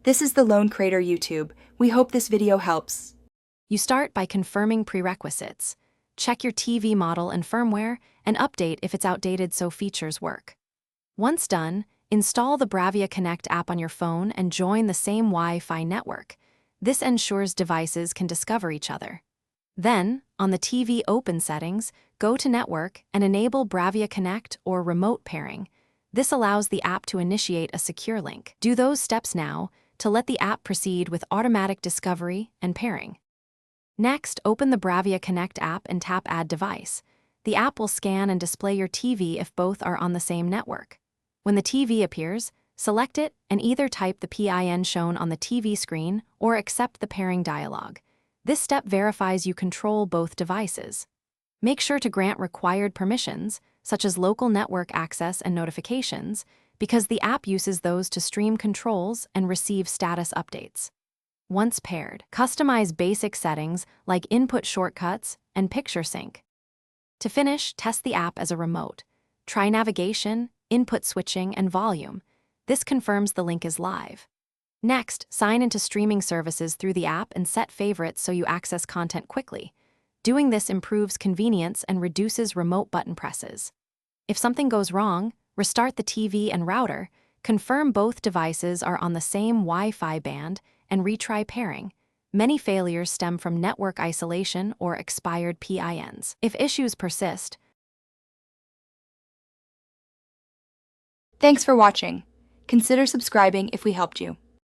This is the Lone Crater YouTube. We hope this video helps. You start by confirming prerequisites. Check your TV model and firmware, and update if it's outdated so features work. Once done, install the Bravia Connect app on your phone and join the same Wi-Fi network. This ensures devices can discover each other. Then, on the TV Open settings, go to Network and enable Bravia Connect or Remote Pairing. This allows the app to initiate a secure link. Do those steps now to let the app proceed with automatic discovery and pairing. Next, open the Bravia Connect app and tap Add Device. The app will scan and display your TV if both are on the same network. When the TV appears, select it and either type the PIN shown on the TV screen or accept the pairing dialog. This step verifies you control both devices. Make sure to grant required permissions, such as local network access and notifications, because the app uses those to stream controls and receive status updates. Once paired, customize basic settings like input shortcuts and picture sync. To finish, test the app as a remote. Try navigation, input switching, and volume. This confirms the link is live. Next, sign into streaming services through the app and set favorites so you access content quickly. Doing this improves convenience and reduces remote button presses. If something goes wrong, restart the TV and router, confirm both devices are on the same Wi-Fi band, and retry pairing. Many failures stem from network isolation or expired PINs. If issues persist, Thanks for watching. Consider subscribing if we helped you.